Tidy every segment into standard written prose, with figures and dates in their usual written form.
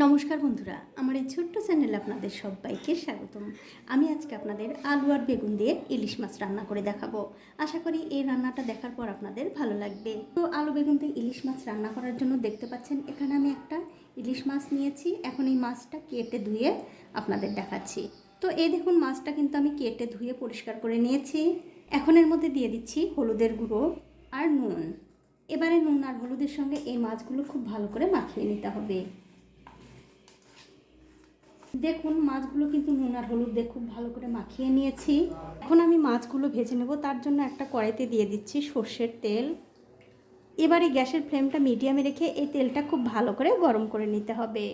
নমস্কার বন্ধুরা, আমার এই ছোট্ট চ্যানেলে আপনাদের সবাইকে স্বাগতম। আমি আজকে আপনাদের আলু আর বেগুন দিয়ে ইলিশ মাছ রান্না করে দেখাবো। আশা করি এই রান্নাটা দেখার পর আপনাদের ভালো লাগবে। তো আলু বেগুন দিয়ে ইলিশ মাছ রান্না করার জন্য দেখতে পাচ্ছেন এখানে আমি একটা ইলিশ মাছ নিয়েছি। এখন এই মাছটা কেটে ধুয়ে আপনাদের দেখাচ্ছি। তো এই দেখুন, মাছটা কিন্তু আমি কেটে ধুয়ে পরিষ্কার করে নিয়েছি। এখন এর মধ্যে দিয়ে দিচ্ছি হলুদের গুঁড়ো আর নুন। এবারে নুন আর হলুদের সঙ্গে এই মাছগুলো খুব ভালো করে মাখিয়ে নিতে হবে। দেখুন, মাছগুলো কিন্তু নুন আর হলুদ দিয়ে খুব ভালো করে মাখিয়ে নিয়েছি। এখন আমি মাছগুলো ভেজে নেব। তার জন্য একটা কড়াইতে দিয়ে দিচ্ছি সর্ষের তেল। এবারে গ্যাসের ফ্লেমটা মিডিয়ামে রেখে এই তেলটা খুব ভালো করে গরম করে নিতে হবে।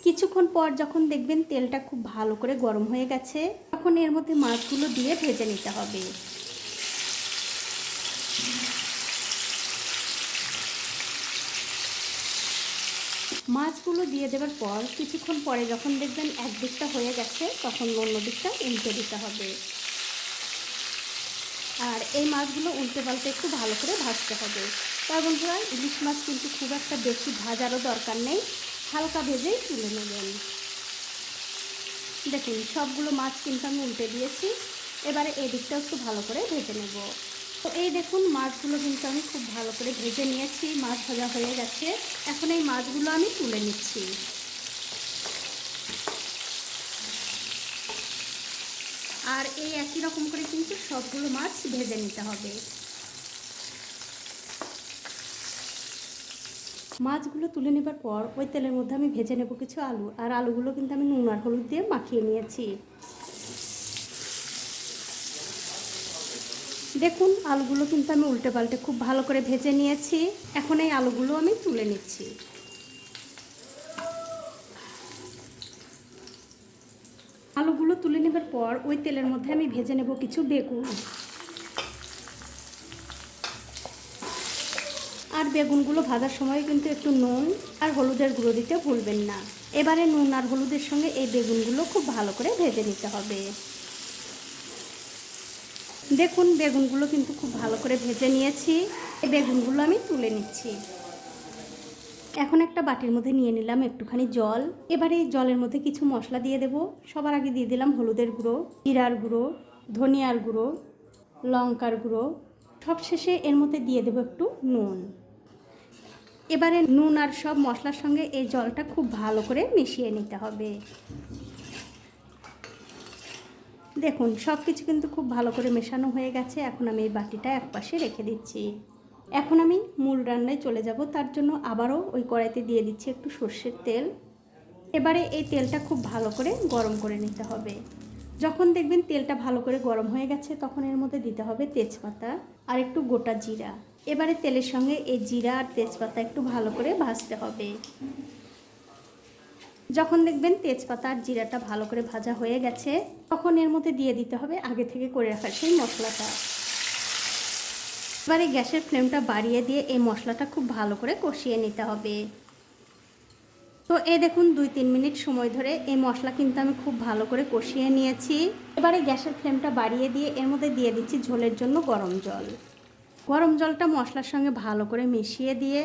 কিছুক্ষণ পর যখন দেখবেন তেলটা খুব ভালো করে গরম হয়ে গেছে, তখন এর মধ্যে মাছগুলো দিয়ে ভেজে নিতে হবে। মাছগুলো দিয়ে দেওয়ার পর কিছুক্ষণ পরে যখন দেখবেন এক দিকটা হয়ে গেছে, তখন অন্য দিকটা উল্টে দিতে হবে। আর এই মাছগুলো উল্টে পাল্টে একটু ভালো করে ভাজতে হবে। তাই বন্ধুরা, ইলিশ মাছ কিন্তু খুব একটা বেশি ভাজারও দরকার নেই, হালকা ভেজেই তুলে নেবেন। দেখুন, সবগুলো মাছ কিন্তু আমি উল্টে দিয়েছি। এবারে এই দিকটা একটু ভালো করে ভেজে নেব। তো এই দেখুন, মাছগুলো কিন্তু আমি খুব ভালো করে ভেজে নিয়েছি। মাছ ভাজা হয়ে গেছে। এখন এই মাছগুলো আমি তুলে নিচ্ছি। আর এই একই রকম করে কিন্তু সবগুলো মাছ ভেজে নিতে হবে। মাছগুলো তুলে নেবার পর ওই তেলের মধ্যে আমি ভেজে নেব কিছু আলু। আর আলুগুলো কিন্তু আমি নুন আর হলুদ দিয়ে মাখিয়ে নিয়েছি। দেখুন, আলুগুলো কিন্তু আমি উল্টে পাল্টে খুব ভালো করে ভেজে নিয়েছি। এখন এই আলুগুলো আমি তুলে নিচ্ছি। আলুগুলো তুলে নেবার পর ওই তেলের মধ্যে আমি ভেজে নেব কিছু বেগুন। আর বেগুনগুলো ভাজার সময় কিন্তু একটু নুন আর হলুদের গুঁড়ো দিতে ভুলবেন না। এবারে নুন আর হলুদের সঙ্গে এই বেগুনগুলো খুব ভালো করে ভেজে নিতে হবে। দেখুন, বেগুনগুলো কিন্তু খুব ভালো করে ভেজে নিয়েছি। এই বেগুনগুলো আমি তুলে নিচ্ছি। এখন একটা বাটির মধ্যে নিয়ে নিলাম একটুখানি জল। এবারে এই জলের মধ্যে কিছু মশলা দিয়ে দেব। সবার আগে দিয়ে দিলাম হলুদের গুঁড়ো, জিরার গুঁড়ো, ধনিয়ার গুঁড়ো, লঙ্কার গুঁড়ো। সবশেষে এর মধ্যে দিয়ে দেবো একটু নুন। এবারে নুন আর সব মশলার সঙ্গে এই জলটা খুব ভালো করে মিশিয়ে নিতে হবে। দেখুন, সব কিছু কিন্তু খুব ভালো করে মেশানো হয়ে গেছে। এখন আমি এই বাটিটা একপাশে রেখে দিচ্ছি। এখন আমি মূল রান্নায় চলে যাব। তার জন্য আবারও ওই কড়াইতে দিয়ে দিচ্ছি একটু সর্ষের তেল। এবারে এই তেলটা খুব ভালো করে গরম করে নিতে হবে। যখন দেখবেন তেলটা ভালো করে গরম হয়ে গেছে, তখন এর মধ্যে দিতে হবে তেজপাতা আর একটু গোটা জিরা। এবারে তেলের সঙ্গে এই জিরা আর তেজপাতা একটু ভালো করে ভাজতে হবে। যখন দেখবেন তেজপাতা আর জিরাটা ভালো করে ভাজা হয়ে গেছে, তখন এর মধ্যে দিয়ে দিতে হবে আগে থেকে করে রাখা সেই মশলাটা। এবারে গ্যাসের ফ্লেমটা বাড়িয়ে দিয়ে এই মশলাটা খুব ভালো করে কষিয়ে নিতে হবে। তো এই দেখুন, 2-3 মিনিট সময় ধরে এই মশলা কিন্তু আমি খুব ভালো করে কষিয়ে নিয়েছি। এবারে গ্যাসের ফ্লেমটা বাড়িয়ে দিয়ে এর মধ্যে দিয়ে দিচ্ছি ঝোলের জন্য গরম জল। গরম জলটা মশলার সঙ্গে ভালো করে মিশিয়ে দিয়ে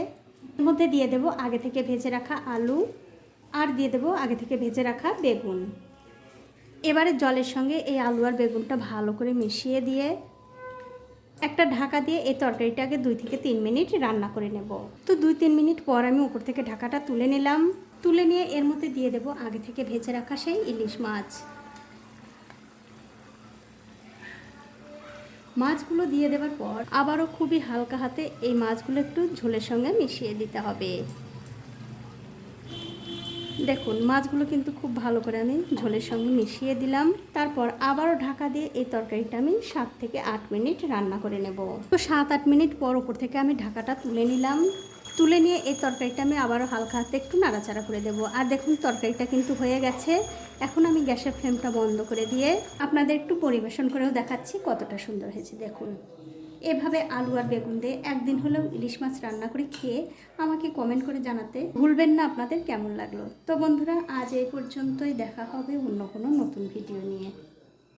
এর মধ্যে দিয়ে দেবো আগে থেকে ভেজে রাখা আলু আর দিয়ে দেবো আগে থেকে ভেজে রাখা বেগুন। এবারে জলের সঙ্গে এই আলু আর বেগুনটা ভালো করে মিশিয়ে দিয়ে একটা ঢাকা দিয়ে এই তরকারিটাকে 2-3 মিনিট রান্না করে নেব। তো 2-3 মিনিট পর আমি উপর থেকে ঢাকাটা তুলে নিলাম। তুলে নিয়ে এর মধ্যে দিয়ে দেবো আগে থেকে ভেজে রাখা সেই ইলিশ মাছ। মাছগুলো দিয়ে দেওয়ার পর আবারও খুবই হালকা হাতে এই মাছগুলো একটু ঝোলের সঙ্গে মিশিয়ে দিতে হবে। দেখুন, মাছগুলো কিন্তু খুব ভালো করে আমি ঝোলের সঙ্গে মিশিয়ে দিলাম। তারপর আবারও ঢাকা দিয়ে এই তরকারিটা আমি 7-8 মিনিট রান্না করে নেব। তো 7-8 মিনিট পর উপর থেকে আমি ঢাকাটা তুলে নিলাম। তুলে নিয়ে এই তরকারিটা আমি আবারও হালকা হাতে একটু নাড়াচাড়া করে দেবো। আর দেখুন, তরকারিটা কিন্তু হয়ে গেছে। এখন আমি গ্যাসের ফ্লেমটা বন্ধ করে দিয়ে আপনাদের একটু পরিবেশন করেও দেখাচ্ছি কতটা সুন্দর হয়েছে। দেখুন, এভাবে আলু আর বেগুন দিয়ে একদিন হলেও ইলিশ মাছ রান্না করে খেয়ে আমাকে কমেন্ট করে জানাতে ভুলবেন না আপনাদের কেমন লাগলো। তো বন্ধুরা, আজ এই পর্যন্তই। দেখা হবে অন্য কোনো নতুন ভিডিও নিয়ে।